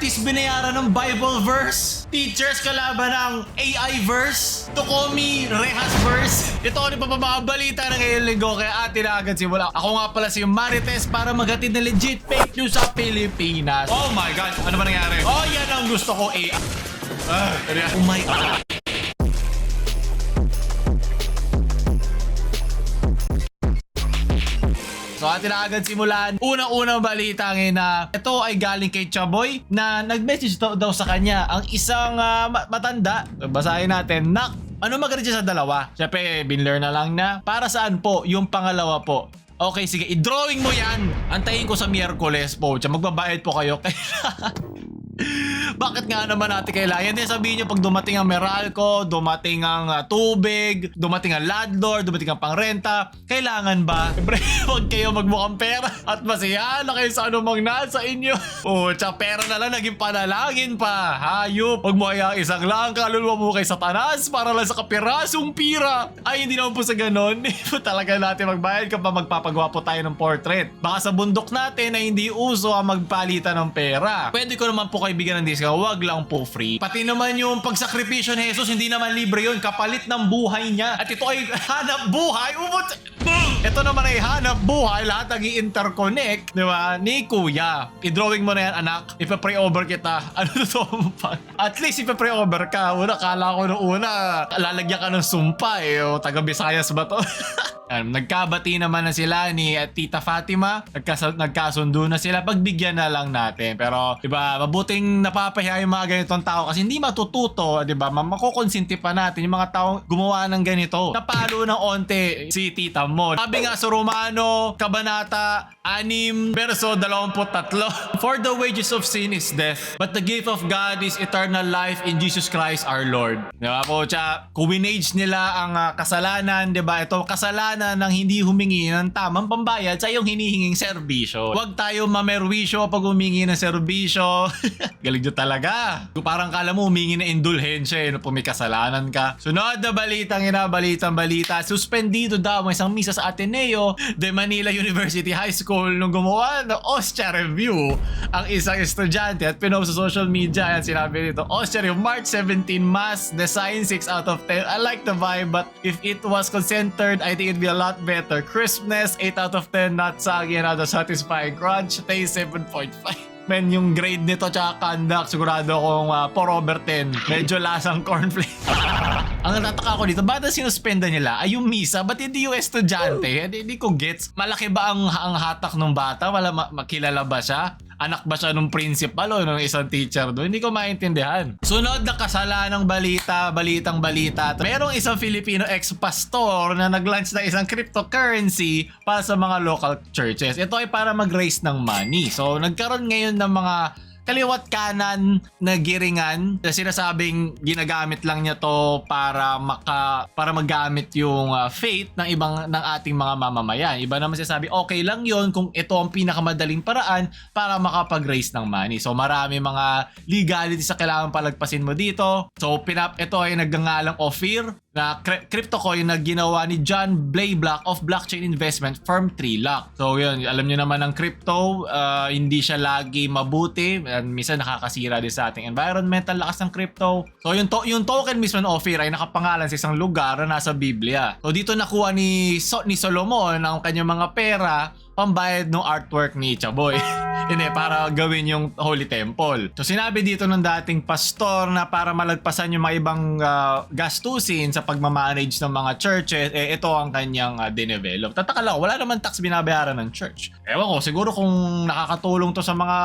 artist binayaran ng Bible verse. Teachers kalaban ng AI verse. Tokomi Rehas verse. Ito ano pa mga balita na ngayong linggo kaya atin na agad simula. Ako nga pala si Marites para maghatid na legit fake news sa Pilipinas. Oh my God! Ano ba nangyari? Oh, yan ang gusto ko AI. Oh my God. So atin na agad simulan. Unang-unang balita ngayon na ito ay galing kay Chaboy na nag-message daw sa kanya ang isang matanda. Basahin natin. Nak, ano maganda sa dalawa? Siyempre, binlear na lang na. Para saan po? Yung pangalawa po. Okay, sige. I-drawing mo yan. Antayin ko sa Miyerkules po. Magbabayad po kayo. Bakit nga naman natin kailangan? Yan sabihin nyo pag dumating ang Meralco, dumating ang tubig, dumating ang landlord, dumating ang pangrenta, kailangan ba? Siyempre, huwag kayo magmukhang pera at masiyahan na kayo sa anumang nasa inyo. Tsaka pera na lang naging panalangin pa. Hayop, huwag mo kaya isang lang, kaluluwa mo kay Satanas para lang sa kapirasong pira. Ay, hindi naman po sa ganon. Talaga natin magbayad kapag magpapagawa po tayo ng portrait. Baka sa bundok natin na hindi uso ang magpalitan ng pera. Pwede ko naman po kayo bigyan ng discount, wag lang po free. Pati naman yung pagsakripisyo ni Jesus, hindi naman libre yun, kapalit ng buhay niya. At ito ay hanap buhay. Ito naman ay hanap buhay, lahat nag i-interconnect, di ba? Ni Kuya. I-drawing mo na yan, anak. Ipa-pray over kita. Ano to mo pa? At least ipa-pray over ka. Una, kala ko nung una, lalagyan ka ng sumpa eh. O, taga Visayas ba to? Nagkabati naman na sila ni Tita Fatima. Nagkasundo na sila. Pagbigyan na lang natin. Pero, di ba, mabuting napapahiya yung mga ganitong tao kasi hindi matututo, di ba? Makukonsinti pa natin yung mga taong gumawa ng ganito. Napalo ng onte si Tita mo. Sabi nga sa Romano, Kabanata 6, verso 23. For the wages of sin is death, but the gift of God is eternal life in Jesus Christ our Lord. Di ba po? Tsaka, kuwinage nila ang kasalanan, di ba? Ito, kasalanan ng hindi humingi ng tamang pambayad sa iyong hinihinging serbisyo. Huwag tayo mamerwisyo pag humingi ng serbisyo. Galing nyo talaga. Parang kala mo humingi ng indulhensya eh, no, kung may kasalanan ka. Sunod na balitang balita. Suspendido daw ang isang misa sa Ateneo de Manila University High School nung gumawa ng Ostia Review ang isang estudyante at pinost sa social media. Ayan sinabi dito, Ostia Review, March 17 Mass, design 6 out of 10. I like the vibe but if it was concentered, I think it'd be a lot better. Crispness, 8 out of 10. Not saggy, not satisfying. Crunch, taste 7.5. Men, yung grade nito tsaka conduct, sigurado akong 4 over 10. Medyo lasang cornflakes. Ang natataka ko dito, bakit sinuspenda nila ay yung misa? Ba't hindi yung estudyante? Hindi ko gets. Malaki ba ang hatak ng bata? Makilala ba siya? Anak ba siya nung principal o nung isang teacher doon? Hindi ko maintindihan. Sunod na kasalanang balitang balita. Merong isang Filipino ex-pastor na nag-launch na isang cryptocurrency para sa mga local churches. Ito ay para mag-raise ng money. So, nagkaroon ngayon ng mga kaliwat kanan na giringan na sinasabing ginagamit lang niya to para magamit yung faith ng ating mga mamamayan. Iba naman sinasabi okay lang yon kung ito ang pinakamadaling paraan para makapag-raise ng money. So marami mga legalities sa kailangan palagpasin mo dito. So ito ay nagngangalang Ophir na crypto coin na ginawa ni John Blaiblock of blockchain investment firm Trilock. So yun, alam niyo naman ang crypto, hindi siya lagi mabuti. Minsan nakakasira din sa ating environmental lakas ng crypto. So yung token mismo ng Ophir ay nakapangalan sa isang lugar na nasa Biblia. So dito nakuha ni Solomon ang kanyang mga pera pambayad ng artwork ni Chaboy. Hindi, para gawin yung Holy Temple. So sinabi dito ng dating pastor na para malagpasan yung mga ibang gastusin sa pagmamanage ng mga churches, ito ang kanyang dinevelop. Tataka lang, wala naman tax binabayaran ng church. Ewan ko, siguro kung nakakatulong to sa mga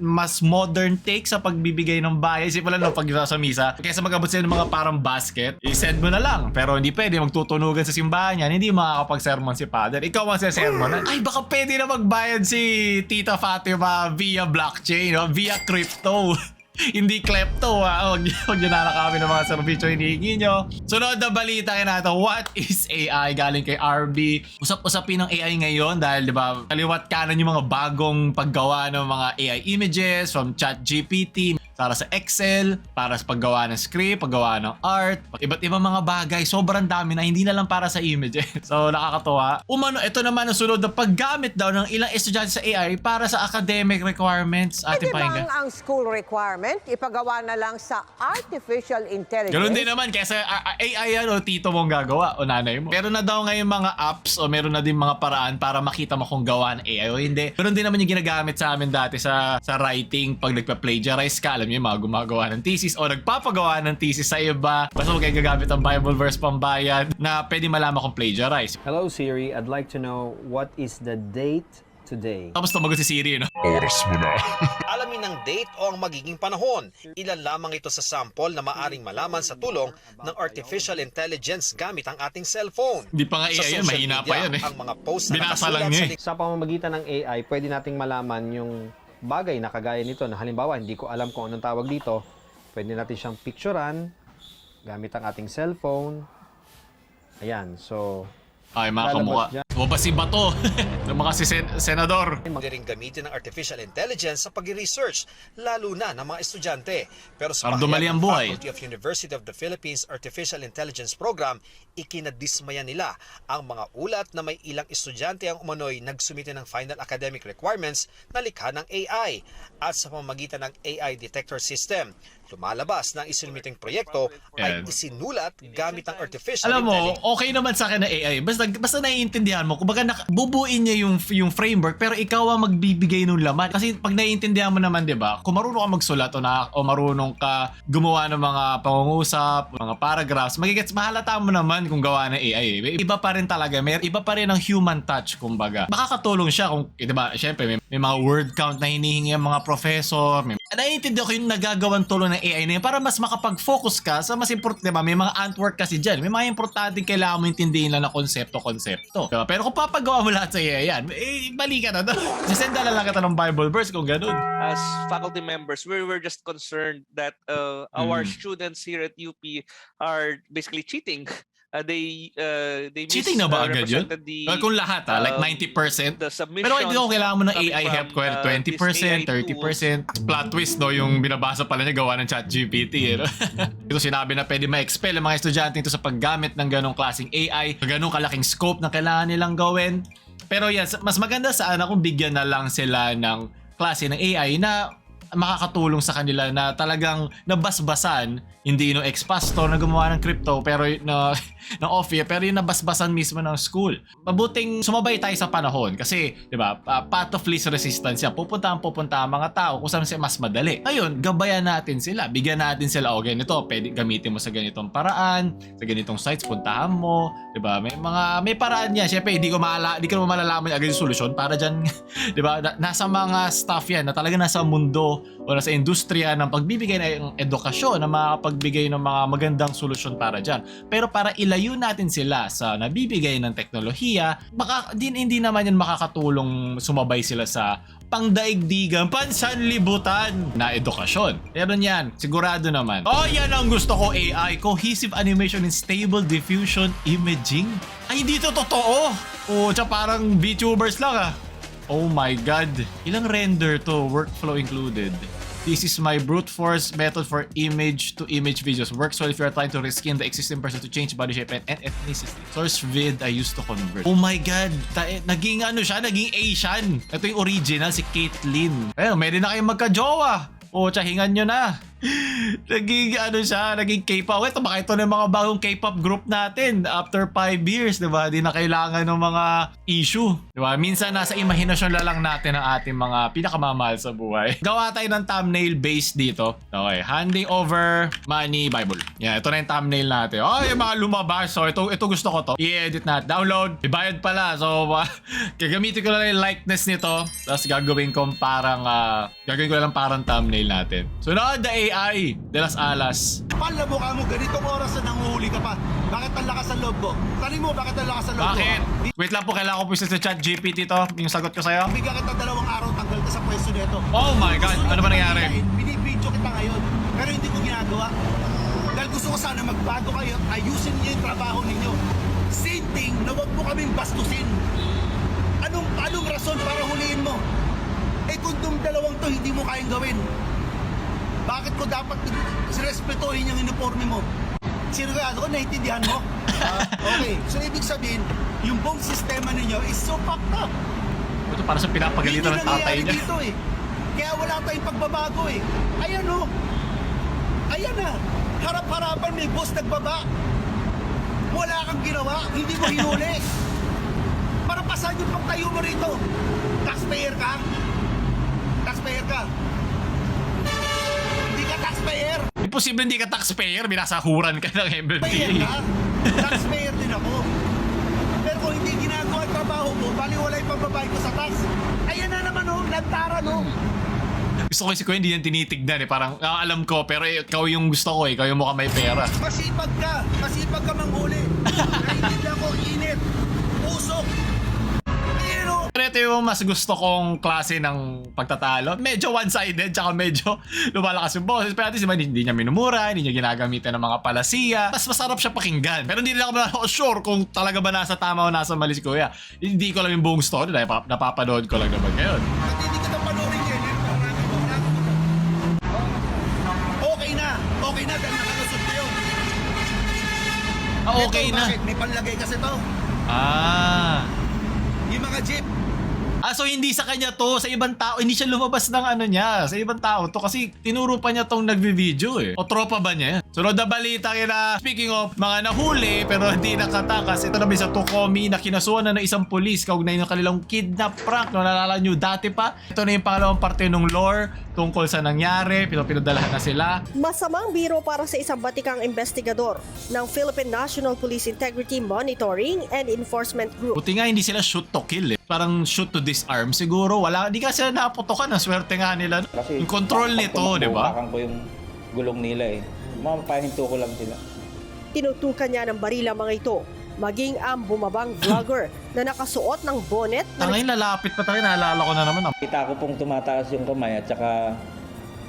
mas modern take sa pagbibigay ng bahay. Isip mo lang pag sa misa, kaysa mag-abot sila ng mga parang basket, i-send mo na lang. Pero hindi pwede, magtutunugan sa simbahan yan, hindi makakapag-sermon si Father. Ikaw ang sermonan. Ay, baka pwede na magbayad si Tita Fatima via blockchain, no? Via crypto. Hindi klepto, huwag nyo nakakami ng mga servisyo hinihingi nyo. Sunod na balita kayo natin, what is AI? Galing kay RB. Usap-usapin ng AI ngayon dahil diba, kaliwat kanan yung mga bagong paggawa ng mga AI images from ChatGPT. para sa Excel, para sa paggawa ng script, paggawa ng art, iba't ibang mga bagay. Sobrang dami na, hindi na lang para sa image. So nakakatuwa. Umano, ito naman ang sunod na paggamit daw ng ilang estudyante sa AI para sa academic requirements. Ating Pwede pakinggan. bang ang school requirement ipagawa na lang sa artificial intelligence? Ganun din naman, kesa AI yan o tito mong gagawa o nanay mo. Meron na daw ngayon mga apps o meron na din mga paraan para makita mo kung gawa ng AI o hindi. Ganun din naman yung ginagamit sa amin dati sa writing pag nagpa-plagiarize ka. Alam niyo yung mga gumagawa ng thesis o nagpapagawa ng thesis sa iba. Basta huwag kayo gagamit ng Bible verse pambayad na pwede malaman kung plagiarize. Hello Siri, I'd like to know what is the date today? Tapos tumagot si Siri, no? Oras mo na. Alamin ng date o ang magiging panahon. Ilan lamang ito sa sample na maaring malaman sa tulong ng artificial intelligence gamit ang ating cellphone. Hindi pa nga Sa AI yan, social mahina media, pa yan eh. Ang mga post na Binasa nakasulat lang niya sa eh. Sa pamamagitan ng AI, pwede nating malaman yung bagay na kagaya nito na halimbawa, hindi ko alam kung anong tawag dito. Pwede natin siyang picturean gamit ang ating cellphone. Ayan, so Ay, mga lalabas kamukha. dyan. O ba si Bato? Ng mga si senador. Pwede rin gamitin ng artificial intelligence sa pag-research, lalo na ng mga estudyante. Pero sa Para dumali pahayag ang ng buhay. Faculty of University of the Philippines Artificial Intelligence Program, ikinadismaya nila ang mga ulat na may ilang estudyante ang umano'y nagsumite ng final academic requirements na likha ng AI. At sa pamamagitan ng AI detector system, lumalabas na ang isinumiteng proyekto ay Yan. isinulat gamit ang artificial Alam mo, intelligence. okay naman sa akin na AI. Basta naiintindihan mo. Kumbaga, bubuin niya yung framework, pero ikaw ang magbibigay ng laman. Kasi pag naiintindihan mo naman, di ba, kung marunong ka magsulat o marunong ka gumawa ng mga pangungusap, mga paragraphs, magigets, mahalata mo naman kung gawa ng AI. Iba pa rin talaga. Iba pa rin ang human touch, kumbaga. Makakatulong siya kung, di ba, syempre, may mga word count na hinihingi ang mga professor. Naiintindihan ko yung nagagawang tulong ng AI na yun para mas makapag-focus ka sa mas importante, diba? May mga antwork kasi dyan. May mga importanteng kailangan mo intindihin lang na konsepto. Diba? Pero kung papagawa mo lahat sa AI yan, bali ka na doon. Sisenda lang kita ng Bible verse kung ganun. As faculty members, we were just concerned that our students here at UP are basically cheating. They Cheating na ba agad yun? misrepresented the, Kung lahat like 90%. the submissions. Pero hindi ko kailangan mo ng coming AI from, help ko. these AI 20%, 30%. Plot twist, no? Yung binabasa pala niya gawa ng ChatGPT. Eh, no? Ito sinabi na pwede ma-expel ang mga estudyante ito sa paggamit ng ganong klaseng AI, ganong kalaking scope na kailangan nilang gawin. Pero yes, mas maganda sana kung bigyan na lang sila ng klase ng AI na makakatulong sa kanila na talagang nabasbasan, hindi yung ex-pastor na gumawa ng crypto pero na ng off-year, pero yung nabasbasan mismo ng school. Mabuting sumabay tayo sa panahon kasi, di ba, path of least resistance yan. Pupunta ang mga tao kung saan siya mas madali. Ngayon, gabayan natin sila. Bigyan natin sila, o ganito, pwede gamitin mo sa ganitong paraan, sa ganitong sites, puntahan mo, di ba? May paraan yan. Siyempre, di ko malalaman agad yung solusyon para dyan, di ba? Nasa mga staff yan na talaga nasa mundo o nasa industriya ng pagbibigay ng edukasyon na makapagbigay ng mga magandang solusyon para dyan. Pero para ilayo natin sila sa nabibigay ng teknolohiya, hindi naman yan makakatulong sumabay sila sa pangdaigdigan, pansanlibutan na edukasyon. Meron yan, sigurado naman. Oh, yan ang gusto ko, AI. Cohesive animation and stable diffusion imaging. Ay, hindi to totoo. Oh, tsaka parang VTubers lang ah. Oh my God. Ilang render to? Workflow included. This is my brute force method for image-to-image videos. Works well if you are trying to reskin the existing person to change body shape and ethnicity. Source vid I used to convert. Oh my God! Naging naging Asian. Ito yung original, si Caitlyn. Ayun, may rin na kayong magka-jowa. O, tsahingan nyo na. Naging K-pop. Ito, baka ito na yung mga bagong K-pop group natin after 5 years, di ba? Di na kailangan ng mga issue. Di ba? Minsan nasa imahinasyon lang natin ang ating mga pinakamamahal sa buhay. Gawa tayo ng thumbnail based dito. Okay, handing over money Bible. Yan, ito na yung thumbnail natin. Oh, yung mga lumabas. So, ito gusto ko to. I-edit natin. Download. Ibayad pala. So, gagamitin ko lang yung likeness nito. Tapos gagawin ko parang thumbnail natin. So, now the AI de las alas. Pala mo ka mo, ganitong oras na nanguhuli ka pa. Bakit ang lakas ang loob mo? Tali mo, bakit ang lakas ang loob mo? Bakit? Wait lang po, kailangan ko po sa ChatGPT to. Yung sagot ko sa'yo. Bigyan kita 2 araw, tanggal ka sa pwesto nito. Oh my God! Ano ba nangyari? Binibidyo kita ngayon, pero hindi ko ginagawa. Dahil gusto ko sana magbago kayo, ayusin niyo yung trabaho ninyo. Same thing na wag mo kaming bastusin. Anong rason para huliin mo? Eh kung itong dalawang to hindi mo kayang gawin, Bakit ko dapat respetuhin yung uniforme mo? Sigurado ko, naiintindihan mo? Okay, so ibig sabihin, yung buong sistema ninyo is so fucked up. Ito para sa pinapagalitan ng tatay Hindi niya. dito eh. Kaya wala tayong pagbabago eh. Ayan o. Ayan na. Harap-harapan may boss nagbaba. Wala kang ginawa. Hindi mo hinuli. Para pasan yung pagtayo mo rito. Taxpayer ka? Taxpayer ka? Hindi ka taxpayer. Imposible hindi ka taxpayer, binasahuran ka ng Taxpayer MMDA. ka? Taxpayer din ako. Pero kung hindi ginagawa ang trabaho mo, baliwala yung pagbabayad ko sa tax. Ayan na naman o. Lantaran o. Gusto ko si Kuya hindi yan tinitignan eh. Parang alam ko, pero ikaw yung gusto ko eh. Ikaw yung mukhang may pera. Masipag ka. Masipag ka manghuli. Naiintindihan ko, init. Usok. Pero, Pero ito yung mas gusto kong klase ng pagtatalo. Medyo one-sided, tsaka medyo lumalakas yung boses. Pero at least hindi niya minumura, hindi niya ginagamitan ng mga palasiya. Mas masarap siya pakinggan. Pero hindi rin ako sure kung talaga ba nasa tama o nasa mali si Kuya. Hindi ko alam yung buong story dahil napapanood ko lang naman ngayon. at hindi ka na panoorin yan. Okay na. Okay na dahil nakalusot ko yun. Ah, okay Ito, na. Bakit? May panlagay kasi to. Ah. Yung mga jeep. Ah, so hindi sa kanya to, sa ibang tao, hindi siya lumabas ng ano niya, sa ibang tao to kasi tinuro pa niya tong nagvi-video eh. O tropa ba niya yan? Sunod na balita kina, speaking of mga nahuli pero hindi nakatakas, ito naman sa Tukomi na kinasuhan na ng isang pulis kaugnay ng kanilang kidnap prank. No, nalala nyo dati pa. Ito na yung pangalawang parte ng lore tungkol sa nangyari, pinadalahan na sila. Masamang biro para sa isang batikang investigador ng Philippine National Police Integrity Monitoring and Enforcement Group. Buti nga hindi sila shoot to kill eh. Parang shoot to disarm siguro. Wala, hindi ka sila naputokan. Ang swerte nga nila. Kasi Yung control nito, di ba? Bakang ko yung gulong nila eh. Mapahinto ko lang sila. Tinutukan niya ng barila mga ito, maging ang bumabang vlogger na nakasuot ng bonnet na Tangay, lalapit pa tayo. Naalala ko na naman. Kita ko pong tumataas yung kamay at saka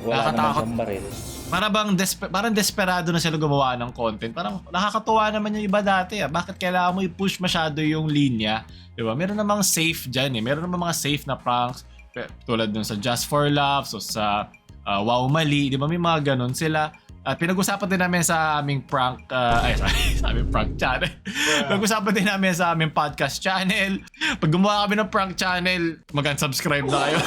wala naman Nakakatakot. siyang baril. Parang desperado na sila gumawa ng content. Parang nakakatuwa naman yung iba dati. Bakit kailangan mo i-push masyado yung linya? Diba? Meron namang safe dyan eh. Meron namang mga safe na pranks. Tulad dun sa Just for Laughs o sa Wow Mali. Diba? May mga ganun sila. At pinag-usapan din namin sa aming prank, sa aming prank channel. Pinag-usapan din namin sa aming podcast channel. Pag gumawa kami ng prank channel, mag-unsubscribe na kayo.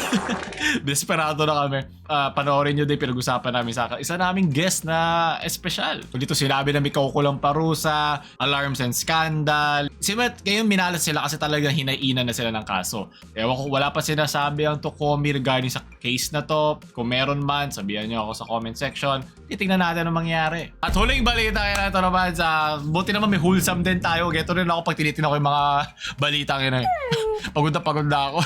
Desperado na kami. Panoorin nyo din pinag-usapan namin sa isa naming guest na espesyal. Dito sinabi na may kaukulang parusa, alarms and scandal. Simet, ngayon minalas sila kasi talagang hinainan na sila ng kaso. Ewan ko, wala pa sinasabi ang Tukomi regarding sa case na to. Kung meron man, sabihan nyo ako sa comment section. Titignan natin ang mangyari. At huling balita kaya na ito naman sa, buti naman may wholesome din tayo. Geto rin ako pag tinitin ako yung mga balita ngayon. Pagod na ako.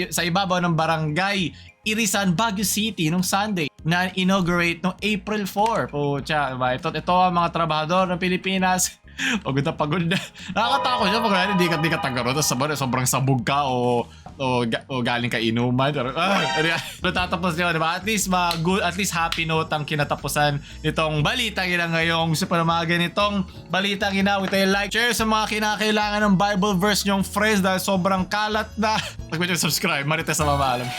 sa ibabaw ng barangay Irisan, Baguio City nung Sunday na inaugurate nung April 4. Pucha, diba? Ito ang mga trabahador ng Pilipinas. Pagod na. Nakakatakot siya pag hindi ka tagaro. Tapos sobrang sabog ka o galing ka inuman. Natatapos nyo, diba? At least happy note ang kinatapusan nitong balita gina ngayong. Gusto pa na mga ganitong balita gina. With a like, share sa mga kinakailangan ng Bible verse nyong friends dahil sobrang kalat na. Pag-subscribe, Marites na mamaalam.